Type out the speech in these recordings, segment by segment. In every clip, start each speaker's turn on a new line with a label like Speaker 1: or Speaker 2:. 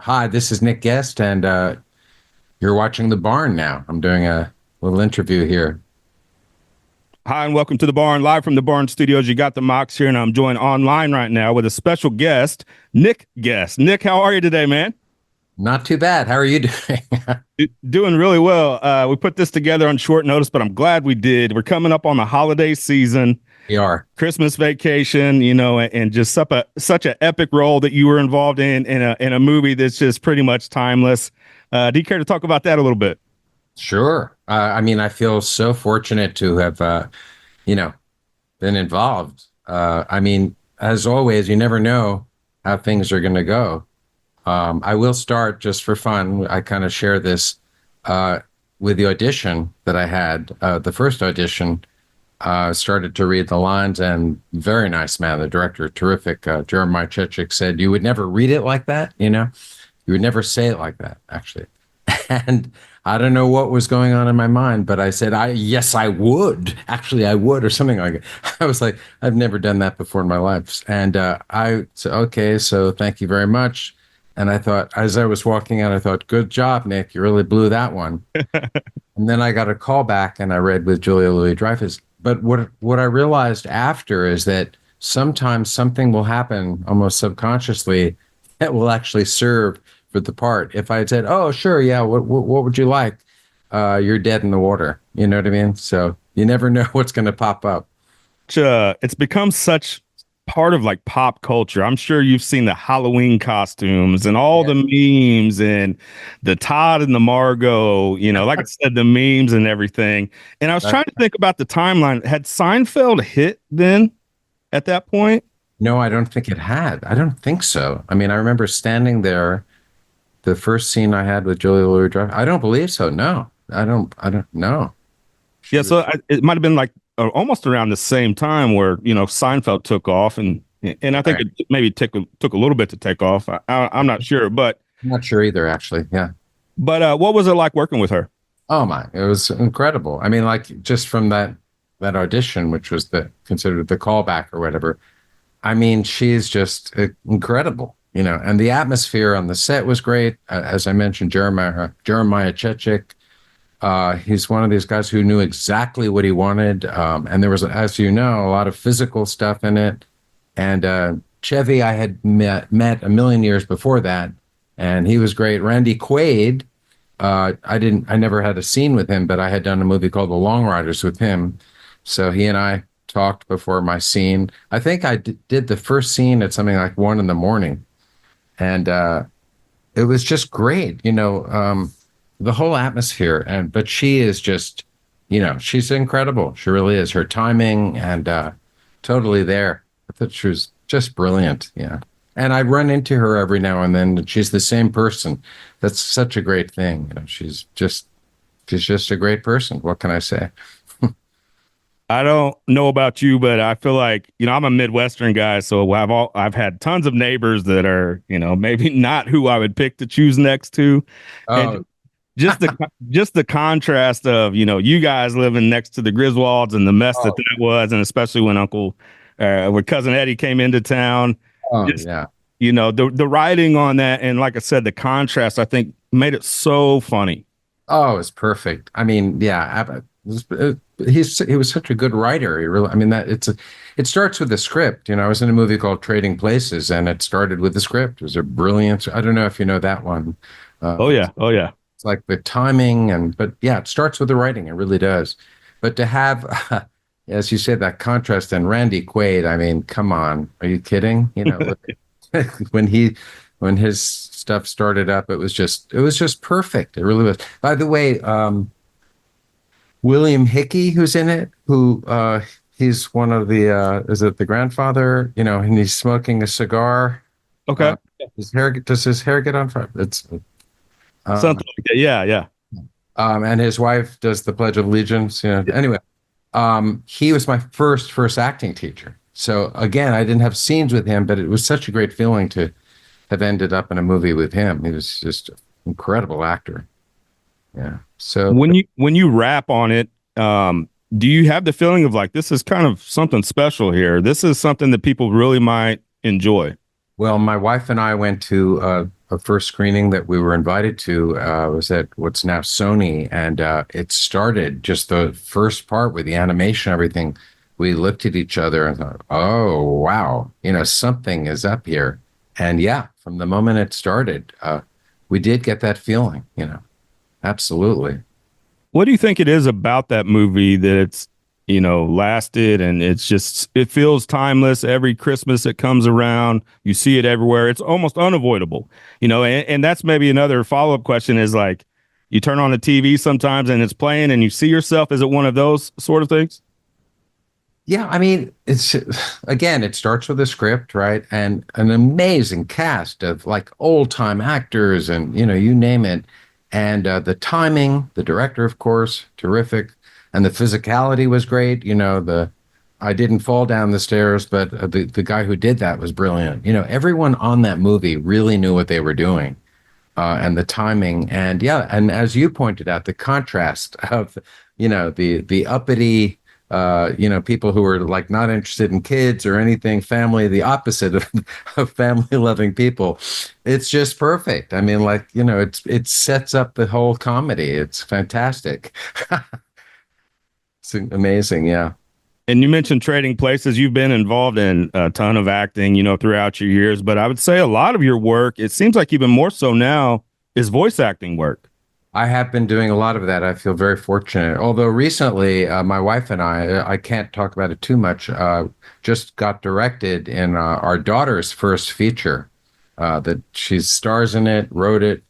Speaker 1: Hi, this is Nick Guest, and you're watching The Barn now. I'm doing a little interview here.
Speaker 2: Hi, and welcome to the Barn, live from the Barn Studios. You got the Mox here, and I'm joined online right now with a special guest, Nick Guest. Nick, how are you today, man?
Speaker 1: Not too bad. How are you doing?
Speaker 2: Doing really well. We put this together on short notice, but I'm glad we did. We're coming up on the holiday season,
Speaker 1: We are.
Speaker 2: Christmas vacation, and just such an epic role that you were involved in a movie that's just pretty much timeless. Do you care to talk about that a little bit?
Speaker 1: Sure. I mean, I feel so fortunate to have, you know, been involved. I mean, as always, you never know how things are going to go. I will start just for fun. I kind of share this with the audition that I had. The first audition, started to read the lines, and very nice man, the director, terrific. Jeremiah Chechik said, "You would never read it like that, you would never say it like that, actually." And I don't know what was going on in my mind, but I said, yes, I would. Actually, I would, or something like it. I was like, I've never done that before in my life. And I said, okay, so thank you very much. And I thought, as I was walking out, I thought, good job, Nick. You really blew that one. And then I got a call back and I read with Julia Louis-Dreyfus. But what I realized after is that sometimes something will happen almost subconsciously that will actually serve for the part. If I had said, "Oh, sure, yeah, what would you like?" You're dead in the water. You know what I mean? So you never know what's going to pop up.
Speaker 2: It's become such part of like pop culture. I'm sure you've seen the Halloween costumes and all
Speaker 1: Yeah.
Speaker 2: the memes and the Todd and the Margo, like I said, the memes and everything. And I was
Speaker 1: That,
Speaker 2: trying to think about the timeline. Had Seinfeld hit then at that point?
Speaker 1: no, I don't think it had. I don't think so. I mean, I remember standing there. The first scene I had with Julia Louis-Dreyfus. I don't believe so. No, I don't know. She
Speaker 2: Yeah,
Speaker 1: was.
Speaker 2: it might have been like almost around the same time where Seinfeld took off, and I think
Speaker 1: Right.
Speaker 2: it maybe took a little bit to take off. I'm not sure,
Speaker 1: I'm not sure either, actually. Yeah.
Speaker 2: what was it like working with her?
Speaker 1: Oh my, it was incredible. I mean, like just from that audition, which was the considered the callback or whatever. I mean, she's just incredible, and the atmosphere on the set was great. As I mentioned, Jeremiah Chechik, he's one of these guys who knew exactly what he wanted. And there was, as you know, a lot of physical stuff in it. And Chevy, I had met a million years before that, and he was great. Randy Quaid, I never had a scene with him, but I had done a movie called The Long Riders with him. So he and I talked before my scene. I think I did the first scene at something like 1 in the morning, and it was just great. The whole atmosphere. And but she is just, she's incredible. She really is. Her timing and totally there. I thought she was just brilliant. Yeah. And I run into her every now and then. And she's the same person. That's such a great thing. She's just a great person. What can I say?
Speaker 2: I don't know about you, but I feel like I'm a Midwestern guy, so I've had tons of neighbors that are maybe not who I would pick to choose next to, and
Speaker 1: Oh,
Speaker 2: just the contrast of you guys living next to the Griswolds and the mess that
Speaker 1: oh,
Speaker 2: that was, and especially when cousin Eddie came into town,
Speaker 1: oh,
Speaker 2: just
Speaker 1: yeah.
Speaker 2: the writing on that, and like I said, the contrast I think made it so funny.
Speaker 1: Oh, it's perfect. I mean, yeah, he was such a good writer. He really, I mean, it starts with the script. I was in a movie called Trading Places, and it started with the script. It was a brilliant. I don't know if you know that one.
Speaker 2: Oh yeah, oh yeah.
Speaker 1: It's like the timing, but yeah, it starts with the writing. It really does. But to have, as you said, that contrast and Randy Quaid. I mean, come on, are you kidding? When he when his stuff started up, it was just perfect. It really was. By the way, William Hickey, who's in it, who he's one of the is it the grandfather? And he's smoking a cigar.
Speaker 2: Okay,
Speaker 1: Uh, does his hair get on fire? It's
Speaker 2: something like that. Yeah, yeah.
Speaker 1: and his wife does the Pledge of Allegiance. Anyway, he was my first acting teacher. So again, I didn't have scenes with him, but it was such a great feeling to have ended up in a movie with him. He was just an incredible actor. Yeah. So
Speaker 2: When you rap on it, do you have the feeling of like this is kind of something special here? This is something that people really might enjoy.
Speaker 1: well, my wife and I went to a first screening that we were invited to was at what's now Sony, and it started just the first part with the animation, everything. We looked at each other and thought, "Oh, wow, something is up here." And yeah, from the moment it started, we did get that feeling, absolutely.
Speaker 2: What do you think it is about that movie that it's, lasted and it feels timeless every Christmas it comes around. You see it everywhere. It's almost unavoidable, and that's maybe another follow-up question is like, you turn on the TV sometimes and it's playing and you see yourself. Is it one of those sort of things?
Speaker 1: Yeah, I mean, it's again, it starts with a script, right? And an amazing cast of like old time actors and, you name it. And the timing, the director, of course, terrific. And the physicality was great. I didn't fall down the stairs, but the guy who did that was brilliant. Everyone on that movie really knew what they were doing, and the timing. And yeah, and as you pointed out, the contrast of, the uppity, people who are like not interested in kids or anything, family, the opposite of family loving people. It's just perfect. I mean, like, it sets up the whole comedy. It's fantastic. It's amazing. Yeah.
Speaker 2: And you mentioned Trading Places. You've been involved in a ton of acting, throughout your years, but I would say a lot of your work, it seems like even more so now, is voice acting work.
Speaker 1: I have been doing a lot of that. I feel very fortunate. Although recently, my wife and I can't talk about it too much, just got directed in our daughter's first feature. That she stars in it, wrote it,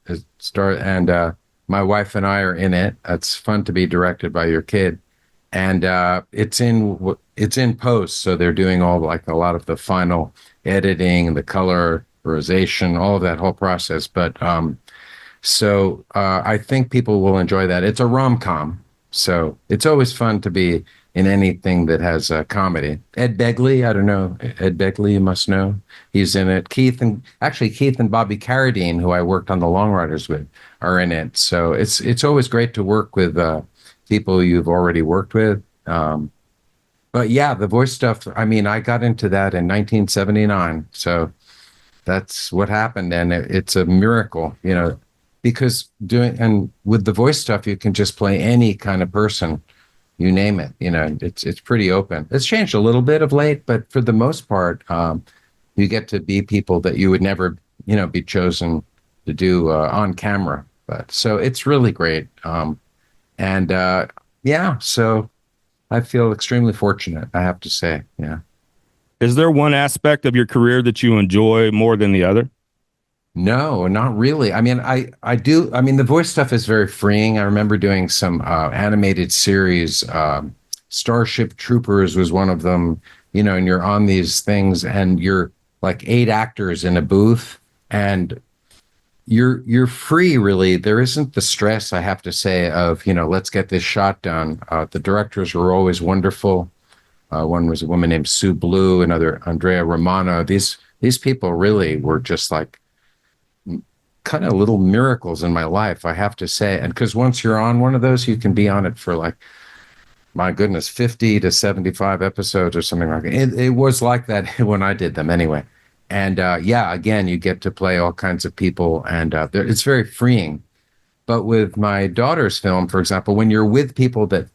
Speaker 1: and my wife and I are in it. It's fun to be directed by your kid, and it's in post, so they're doing all like a lot of the final editing, the colorization, all of that whole process. But so I think people will enjoy that. It's a rom-com, so it's always fun to be in anything that has a comedy. Ed Begley, I don't know. Ed Begley, you must know. He's in it. Keith and Bobby Carradine, who I worked on The Long Riders with, are in it. So it's always great to work with people you've already worked with. But yeah, the voice stuff, I mean, I got into that in 1979. So that's what happened. And it's a miracle, because and with the voice stuff, you can just play any kind of person, you name it. It's pretty open. It's changed a little bit of late, but for the most part, you get to be people that you would never, be chosen to do on camera. But so it's really great. And yeah, so I feel extremely fortunate, I have to say. Yeah.
Speaker 2: Is there one aspect of your career that you enjoy more than the other?
Speaker 1: No, not really. I mean, I do. I mean, the voice stuff is very freeing. I remember doing some animated series. Starship Troopers was one of them. And you're on these things, and you're like 8 actors in a booth, and you're free. Really, there isn't the stress, I have to say, of let's get this shot done. The directors were always wonderful. One was a woman named Sue Blue, another Andrea Romano. These people really were just like kind of little miracles in my life, I have to say. And because once you're on one of those, you can be on it for like, my goodness, 50 to 75 episodes or something like that. It was like that when I did them anyway. And yeah, again, you get to play all kinds of people, and it's very freeing. But with my daughter's film, for example, when you're with people that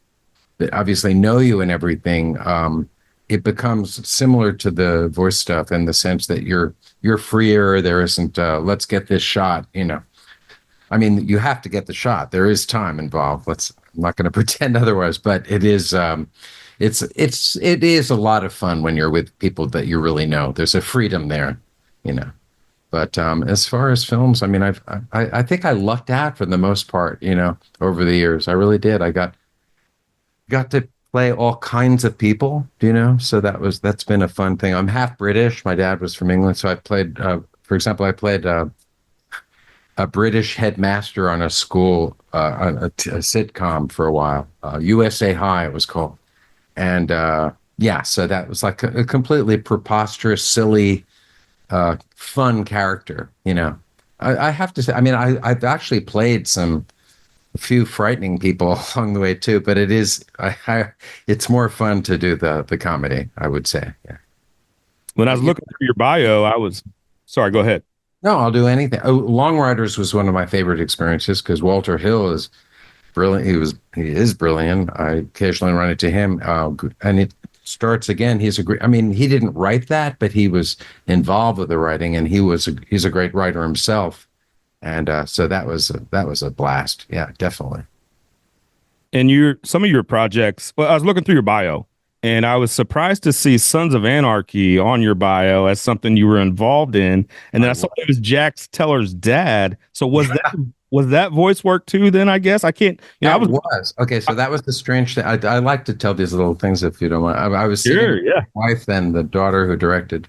Speaker 1: obviously know you and everything, it becomes similar to the voice stuff in the sense that you're freer. There isn't let's get this shot. I mean, you have to get the shot. There is time involved. I'm not going to pretend otherwise, but it is. It is a lot of fun when you're with people that you really know. There's a freedom there, you know. But as far as films, I mean, I think I lucked out for the most part, over the years. I really did. I got to play all kinds of people, so that's been a fun thing. I'm half British. My dad was from England, so I played, for example, I played a British headmaster on a school, on a sitcom for a while. USA High, it was called. And yeah, so that was like a completely preposterous, silly, fun character. I have to say, I mean, I've actually played a few frightening people along the way too, but it's more fun to do the comedy, I would say. Yeah.
Speaker 2: When I was looking through your bio, sorry, go ahead.
Speaker 1: No, I'll do anything. Oh, Long Riders was one of my favorite experiences because Walter Hill is brilliant. He is brilliant. I occasionally run into him, and it starts again. He's a great. I mean, he didn't write that, but he was involved with the writing, and he's a great writer himself. And so that was a blast. Yeah, definitely.
Speaker 2: And your some of your projects, well, I was looking through your bio and I was surprised to see Sons of Anarchy on your bio as something you were involved in. And then
Speaker 1: I
Speaker 2: I saw
Speaker 1: was.
Speaker 2: it was Jax Teller's dad. So was that voice work too then, I guess? I can't, I
Speaker 1: That
Speaker 2: was
Speaker 1: was okay. So that was the strange thing. I like to tell these little things if you don't mind. I was sitting
Speaker 2: sure,
Speaker 1: with
Speaker 2: yeah.
Speaker 1: my wife and the daughter who directed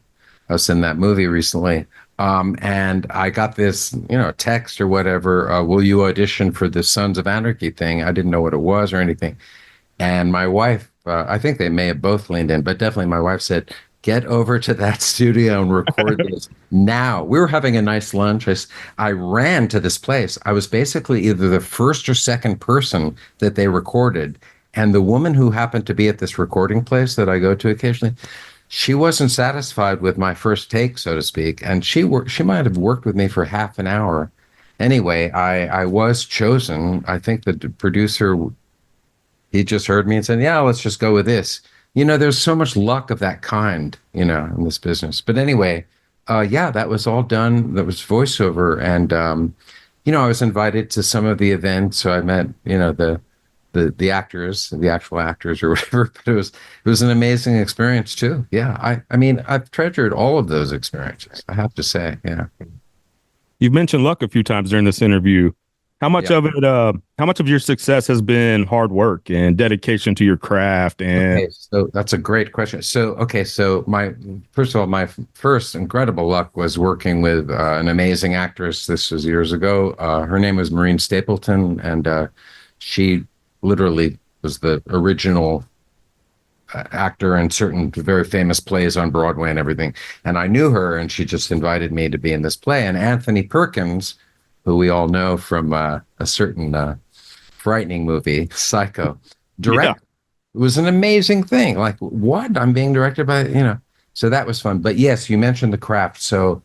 Speaker 1: us in that movie recently, and I got this, text or whatever. Will you audition for the Sons of Anarchy thing? I didn't know what it was or anything. And my wife, I think they may have both leaned in, but definitely my wife said, get over to that studio and record this now. We were having a nice lunch. I ran to this place. I was basically either the first or second person that they recorded. And the woman who happened to be at this recording place that I go to occasionally, she wasn't satisfied with my first take, so to speak. And she might have worked with me for half an hour. Anyway, I was chosen. I think the producer, he just heard me and said, "Yeah, let's just go with this." There's so much luck of that kind, in this business. But anyway, yeah, that was all done. That was voiceover, and I was invited to some of the events, so I met, the actors, the actual actors or whatever. But it was an amazing experience too. Yeah, I mean, I've treasured all of those experiences. I have to say, yeah,
Speaker 2: You've mentioned luck a few times during this interview.
Speaker 1: yeah.
Speaker 2: How much of your success has been hard work and dedication to your craft and
Speaker 1: Okay, so that's a great question. So, okay, so my first of all, my first incredible luck was working with an amazing actress. This was years ago. Her name was Maureen Stapleton, and she literally was the original actor in certain very famous plays on Broadway and everything. And I knew her, and she just invited me to be in this play. And Anthony Perkins, who we all know from a certain frightening movie, Psycho,
Speaker 2: yeah.
Speaker 1: direct. It was an amazing thing. Like, what? I'm being directed by. So that was fun. But yes, you mentioned the craft. So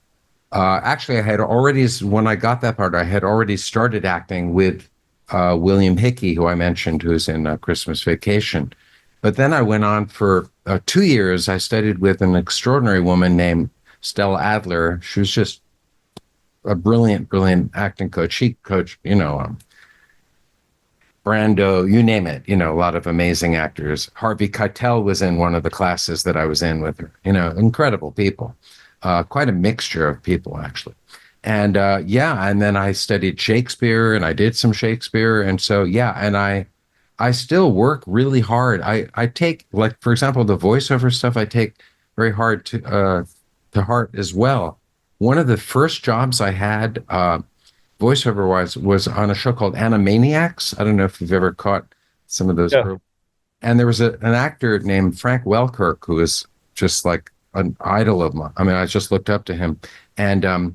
Speaker 1: actually, I had already, when I got that part, I had already started acting with William Hickey, who I mentioned, who's in Christmas Vacation. But then I went on for 2 years. I studied with an extraordinary woman named Stella Adler. She was just a brilliant, brilliant acting coach. She coached, Brando, you name it, a lot of amazing actors. Harvey Keitel was in one of the classes that I was in with her, incredible people, quite a mixture of people, actually. And yeah, and then I studied Shakespeare and I did some Shakespeare. And so, yeah, and I still work really hard. I take, like, for example, the voiceover stuff, I take very hard to heart as well. One of the first jobs I had, voiceover wise, was on a show called Animaniacs. I don't know if you've ever caught some of those.
Speaker 2: Yeah.
Speaker 1: And there was an actor named Frank Welkirk who was just like an idol of mine. I mean, I just looked up to him. And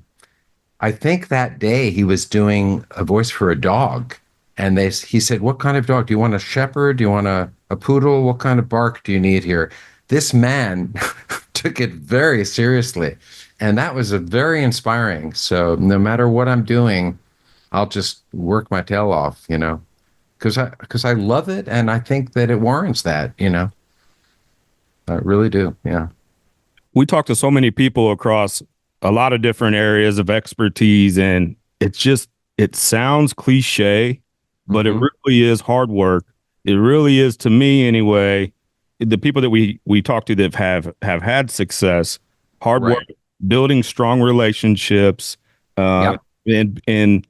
Speaker 1: I think that day he was doing a voice for a dog. And he said, "What kind of dog? Do you want a shepherd? Do you want a poodle? What kind of bark do you need here?" This man took it very seriously. And that was a very inspiring. So no matter what I'm doing, I'll just work my tail off, because I love it and I think that it warrants that. I really do. Yeah.
Speaker 2: We talk to so many people across a lot of different areas of expertise, and it sounds cliche, but it
Speaker 1: Hmm.
Speaker 2: really is hard work. It really is, to me anyway. The people that we talk to that have had success, hard work,
Speaker 1: Right.
Speaker 2: building strong relationships, uh,
Speaker 1: Yep.
Speaker 2: and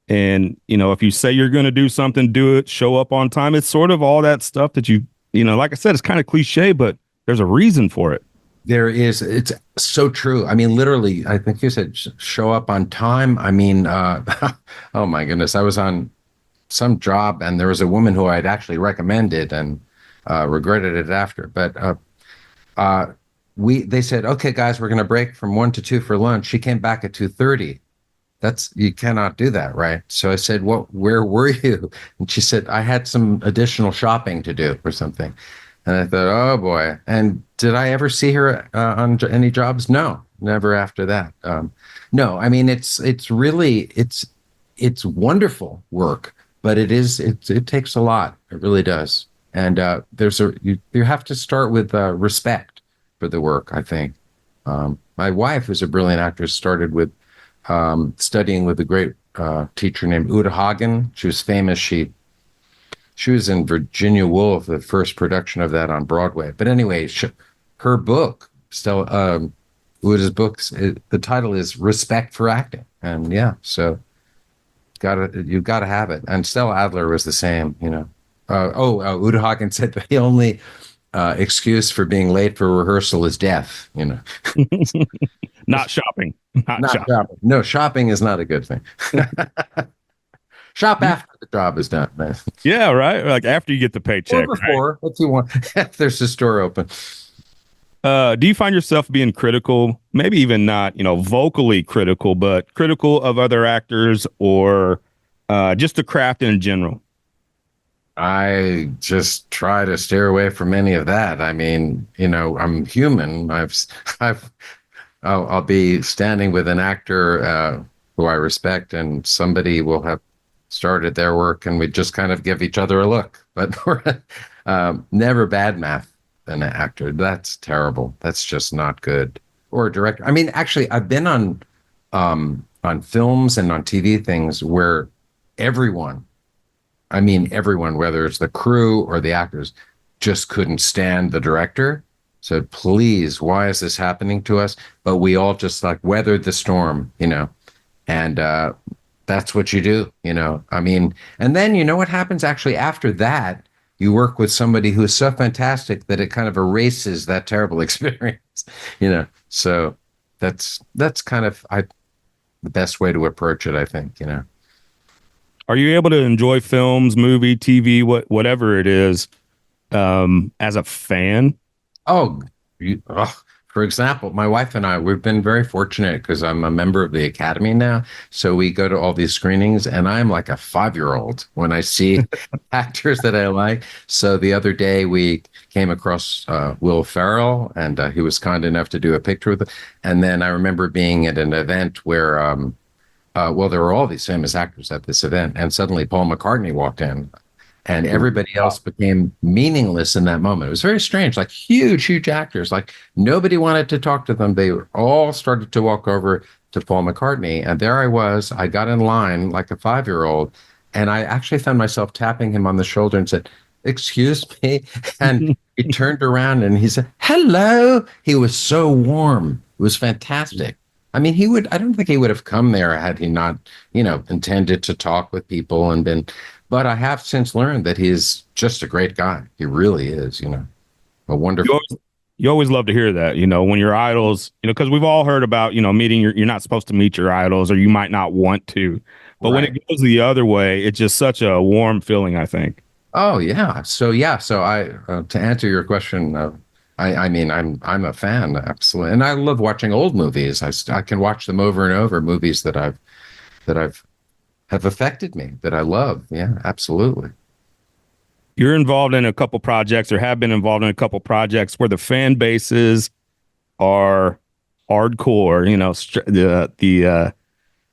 Speaker 2: if you say you're going to do something, do it. Show up on time. It's sort of all that stuff that like I said, it's kind of cliche, but there's a reason for it.
Speaker 1: There is. It's so true. I mean, literally, I think you said show up on time. I mean, oh my goodness. I was on some job and there was a woman who I'd actually recommended and regretted it after. But uh, they said, "Okay, guys, we're going to break from 1 to 2 for lunch." She came back at 2:30. You cannot do that, right? So I said, "Well, where were you?" And she said, "I had some additional shopping to do or something." And I thought, "Oh boy." And did I ever see her on any jobs? No. never after that. No, I mean it's really it's wonderful work, but it takes a lot. It really does. And you have to start with respect for the work, I think. My wife, who's a brilliant actress, started with studying with a great teacher named Uta Hagen. She was famous. She was in Virginia Woolf, the first production of that on Broadway. But anyway, her book, still Uda's books, the title is Respect for Acting, and yeah, so you've got to have it. And Stella Adler was the same, you know. Uta Hagen said the only excuse for being late for rehearsal is death, you know.
Speaker 2: Not shopping. Not
Speaker 1: Not
Speaker 2: shopping.
Speaker 1: shopping. No, shopping is not a good thing. Shop after the job is done, man.
Speaker 2: Yeah, right. Like after you get the
Speaker 1: Or
Speaker 2: paycheck, right?
Speaker 1: before, if you want, if there's a store open.
Speaker 2: Do you find yourself being critical, maybe even not, vocally critical, but critical of other actors or just the craft in general?
Speaker 1: I just try to steer away from any of that. I mean, I'm human. I'll be standing with an actor who I respect, and somebody will have started their work, and we just kind of give each other a look. But we're never badmouth an actor. That's terrible. That's just not good. Or a director. I mean, actually, I've been on films and on TV things where everyone, I mean, everyone, whether it's the crew or the actors, just couldn't stand the director. Said, please, why is this happening to us? But we all just like weathered the storm, and that's what you do, I mean, and then you know what happens actually after that? You work with somebody who is so fantastic that it kind of erases that terrible experience, So that's kind of the best way to approach it, I think.
Speaker 2: Are you able to enjoy films, movie, TV, whatever it is, as a fan?
Speaker 1: Oh, for example, my wife and I, we've been very fortunate because I'm a member of the Academy now. So we go to all these screenings, and I'm like a 5-year-old when I see actors that I like. So the other day we came across Will Ferrell, and he was kind enough to do a picture with it. And then I remember being at an event where, well, there were all these famous actors at this event, and suddenly Paul McCartney walked in. And everybody else became meaningless in that moment. It was very strange, like huge, huge actors. Like nobody wanted to talk to them. They all started to walk over to Paul McCartney. And there I was. I got in line like a 5-year-old. And I actually found myself tapping him on the shoulder and said, excuse me. And he turned around and he said, hello. He was so warm. It was fantastic. I mean, I don't think he would have come there had he not, intended to talk with people and been. But I have since learned that he's just a great guy. He really is, a
Speaker 2: You
Speaker 1: wonderful.
Speaker 2: always, you always love to hear that, when your idols, because we've all heard about, meeting you're not supposed to meet your idols or you might not want to. But when
Speaker 1: Right.
Speaker 2: it goes the other way, it's just such a warm feeling, I think.
Speaker 1: Oh yeah. So I to answer your question, I mean I'm a fan absolutely, and I love watching old movies. I can watch them over and over. Movies that I've have affected me that I love. Yeah, absolutely.
Speaker 2: You're involved in a couple projects or have been involved in a couple projects where the fan bases are hardcore,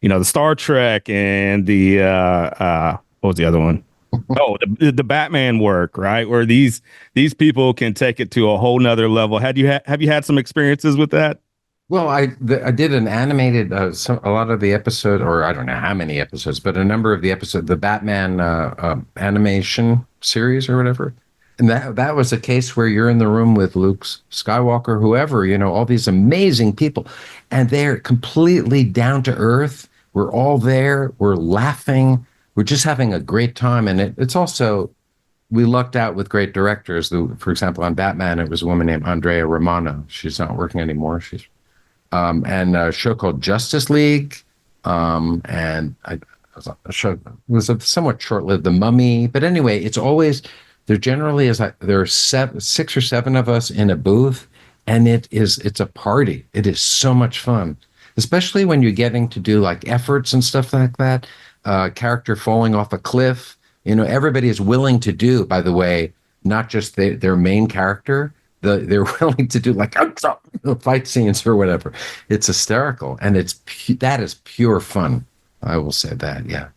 Speaker 2: the Star Trek and the what was the other one? Oh, the Batman work, right? Where these people can take it to a whole nother level. Have you had some experiences with that?
Speaker 1: Well, I did an animated a lot of the episode, or I don't know how many episodes, but a number of the episode, the Batman animation series or whatever, and that was a case where you're in the room with Luke Skywalker, whoever, all these amazing people, and they're completely down to earth. We're all there. We're laughing. We're just having a great time, and it's also we lucked out with great directors. For example, on Batman, it was a woman named Andrea Romano. She's not working anymore. She's and a show called Justice League. And a show it was a somewhat short-lived, The Mummy. But anyway, it's always there. Generally, is like there are 6 or 7 of us in a booth, and it's a party. It is so much fun, especially when you're getting to do like efforts and stuff like that. Character falling off a cliff. Everybody is willing to do. By the way, not just their main character. they're willing to do like fight scenes or whatever. It's hysterical, and that is pure fun. I will say that. Yeah.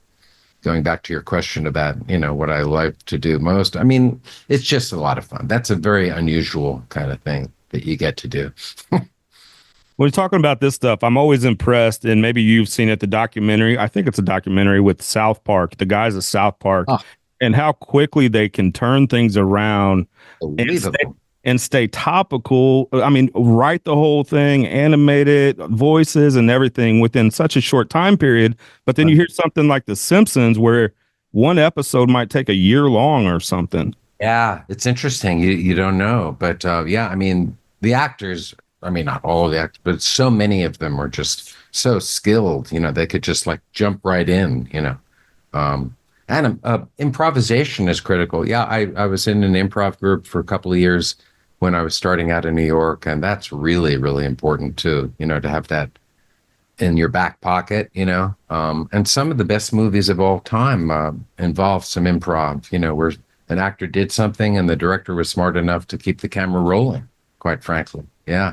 Speaker 1: Going back to your question about what I like to do most. I mean, it's just a lot of fun. That's a very unusual kind of thing that you get to do.
Speaker 2: When you're talking about this stuff, I'm always impressed, and maybe you've seen it, the documentary. I think it's a documentary with South Park, the guys at South Park,
Speaker 1: Oh,
Speaker 2: and how quickly they can turn things around and
Speaker 1: unbelievable.
Speaker 2: stay topical. I mean, write the whole thing, animate it, voices and everything within such a short time period. But then you hear something like The Simpsons, where one episode might take a year long or something.
Speaker 1: Yeah, it's interesting. You don't know, but yeah, I mean, the actors. I mean, not all of the actors, but so many of them were just so skilled. They could just like jump right in. And improvisation is critical. Yeah, I was in an improv group for a couple of years when I was starting out in New York, and that's really, really important too. To have that in your back pocket. And some of the best movies of all time involve some improv. Where an actor did something and the director was smart enough to keep the camera rolling. Quite frankly, yeah,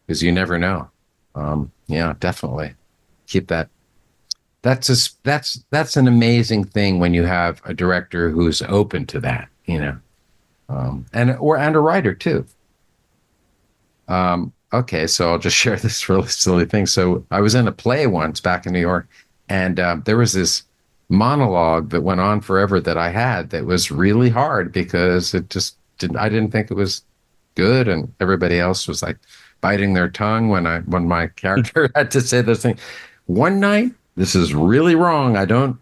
Speaker 1: because you never know. Yeah, definitely keep that. That's an amazing thing when you have a director who's open to that. And a writer too. Okay, so I'll just share this really silly thing. So I was in a play once back in New York, and there was this monologue that went on forever that I had that was really hard because it just didn't. I didn't think it was good, and everybody else was like biting their tongue when my character had to say this thing. One night, this is really wrong. I don't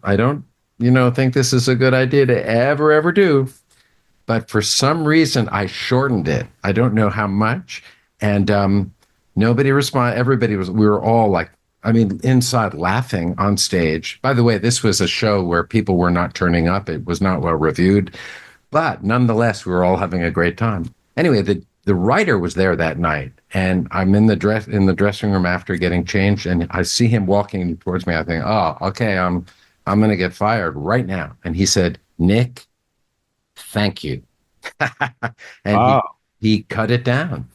Speaker 1: think this is a good idea to ever do. But for some reason, I shortened it. I don't know how much. And nobody responded. We were all like, I mean, inside laughing on stage. By the way, this was a show where people were not turning up. It was not well reviewed. But nonetheless, we were all having a great time. Anyway, the writer was there that night. And I'm in the dressing room after getting changed. And I see him walking towards me. I think, oh, okay, I'm going to get fired right now. And he said, Nick, thank you. And he,
Speaker 2: Ah,
Speaker 1: he cut it down.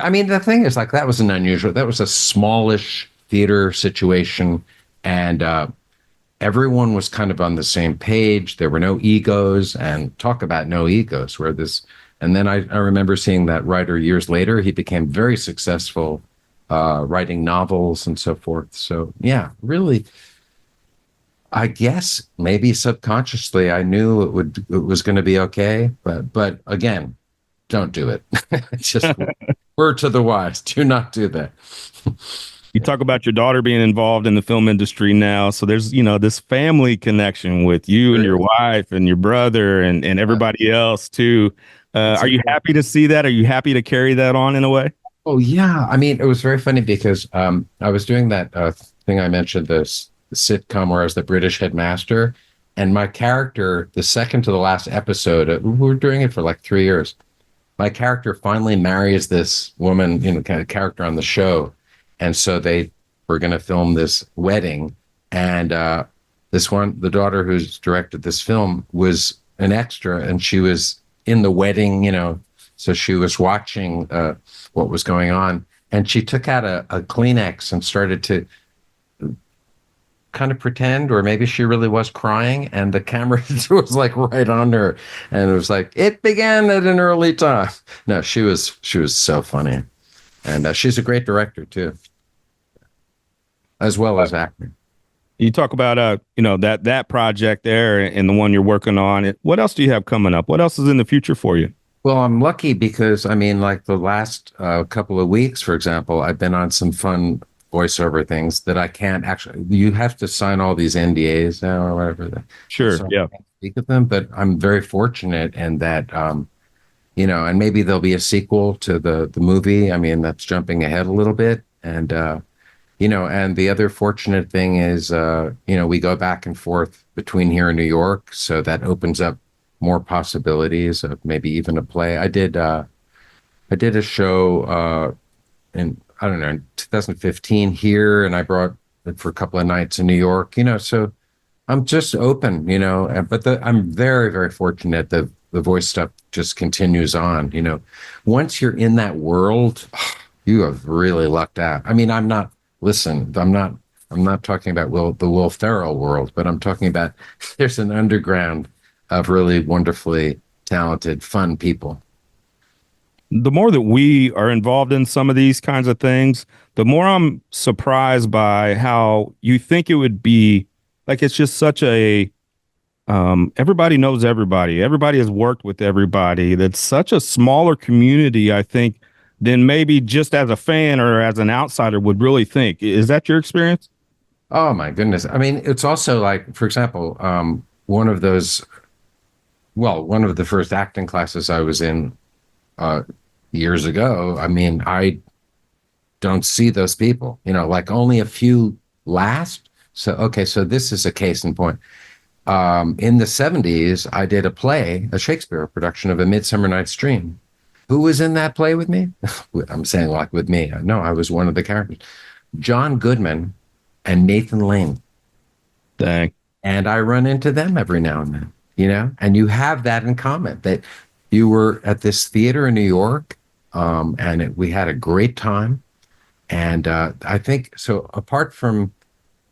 Speaker 1: I mean, the thing is, like, that was that was a smallish theater situation. And everyone was kind of on the same page. There were no egos, and talk about no egos, and then I remember seeing that writer years later. He became very successful writing novels and so forth. So, yeah, really, I guess maybe subconsciously I knew it was going to be okay, but again, don't do it. It's just word to the wise: do not do that.
Speaker 2: you talk about your daughter being involved in the film industry now. So there's, this family connection with you and your
Speaker 1: Really?
Speaker 2: wife and your brother and everybody else too.
Speaker 1: It's
Speaker 2: Are you happy to see that? Are you happy to carry that on in a way?
Speaker 1: Oh yeah, I mean, it was very funny because I was doing that thing I mentioned, this sitcom where I was the British headmaster, and my character, the second to the last episode, we were doing it for like 3 years. My character finally marries this woman, kind of character on the show, and so they were going to film this wedding, and the daughter who's directed this film was an extra, and she was in the wedding, so she was watching what was going on, and she took out a Kleenex and started to kind of pretend, or maybe she really was crying, and the camera was like right on her, and it was like it began at an early time. No, she was so funny, and she's a great director too, as well as acting.
Speaker 2: You talk about that project there and the one you're working on. What else do you have coming up? What else is in the future for you?
Speaker 1: Well, I'm lucky because I mean, like the last couple of weeks, for example, I've been on some fun voiceover things that I can't actually. You have to sign all these NDAs now or whatever.
Speaker 2: Sure.
Speaker 1: So I
Speaker 2: Yeah.
Speaker 1: can't speak of them, but I'm very fortunate in that, and maybe there'll be a sequel to the movie. I mean, that's jumping ahead a little bit, and and the other fortunate thing is, we go back and forth between here and New York, so that opens up more possibilities of maybe even a play. I did a show in, I don't know, in 2015 here, and I brought it for a couple of nights in New York. So I'm just open, but I'm very, very fortunate. The the voice stuff just continues on. Once you're in that world, you have really lucked out. I mean, listen, I'm not talking about the Will Ferrell world, but I'm talking about there's an underground of really wonderfully talented, fun people.
Speaker 2: The more that we are involved in some of these kinds of things, the more I'm surprised by how you think it would be. Like it's just such a everybody knows everybody. Everybody has worked with everybody. That's such a smaller community, I think, than maybe just as a fan or as an outsider would really think. Is that your experience?
Speaker 1: Oh my goodness. I mean, it's also like, for example, one of those, well, one of the first acting classes I was in uh, years ago. I mean, I don't see those people, like only a few last. So, okay, so this is a case in point. In the 70s, I did a play, a Shakespeare production of A Midsummer Night's Dream. Who was in that play with me? I'm saying like with me. No, I was one of the characters. John Goodman and Nathan Lane.
Speaker 2: Dang.
Speaker 1: And I run into them every now and then, and you have that in common that you were at this theater in New York, we had a great time. And I think so, apart from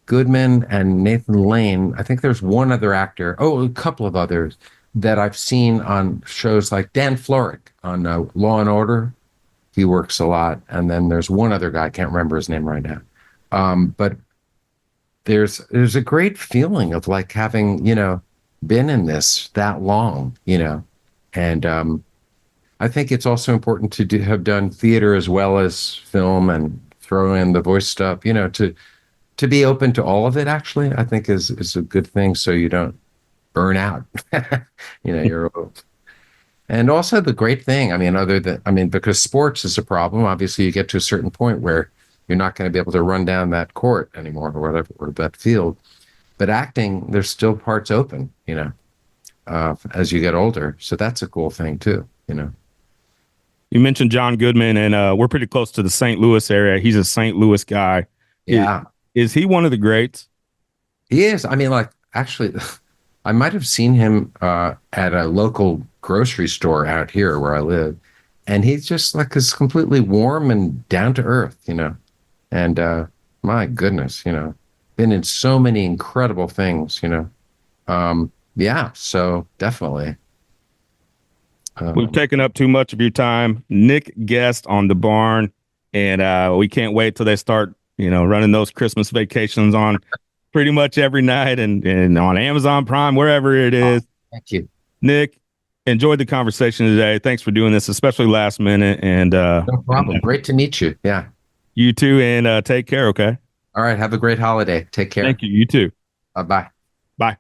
Speaker 1: Goodman and Nathan Lane, I think there's one other actor, a couple of others that I've seen on shows like Dan Florek on Law and Order. He works a lot. And then there's one other guy, I can't remember his name right now. But there's a great feeling of like having, been in this that long, and I think it's also important to have done theater as well as film and throw in the voice stuff, to be open to all of it actually, I think is a good thing so you don't burn out. You're old. And also the great thing, because sports is a problem, obviously you get to a certain point where you're not going to be able to run down that court anymore or whatever, or that field. But acting, there's still parts open, as you get older. So that's a cool thing too.
Speaker 2: You mentioned John Goodman, and we're pretty close to the St. Louis area. He's a St. Louis guy.
Speaker 1: Yeah,
Speaker 2: Is he one of the greats?
Speaker 1: he is. I mean, like, actually, I might have seen him at a local grocery store out here where I live. And he's just like is completely warm and down to earth. And my goodness, been in so many incredible things. Yeah, so definitely.
Speaker 2: We've
Speaker 1: Um,
Speaker 2: taken up too much of your time. Nick Guest on The Barn, and we can't wait till they start, running those Christmas vacations on pretty much every night and on Amazon Prime, wherever it
Speaker 1: oh,
Speaker 2: is.
Speaker 1: thank you.
Speaker 2: Nick, enjoyed the conversation today. Thanks for doing this, especially last minute. And
Speaker 1: No problem. Great to meet you. Yeah.
Speaker 2: you too, and take care, okay?
Speaker 1: All right. Have a great holiday. Take care.
Speaker 2: Thank you. You too.
Speaker 1: Bye bye.
Speaker 2: Bye.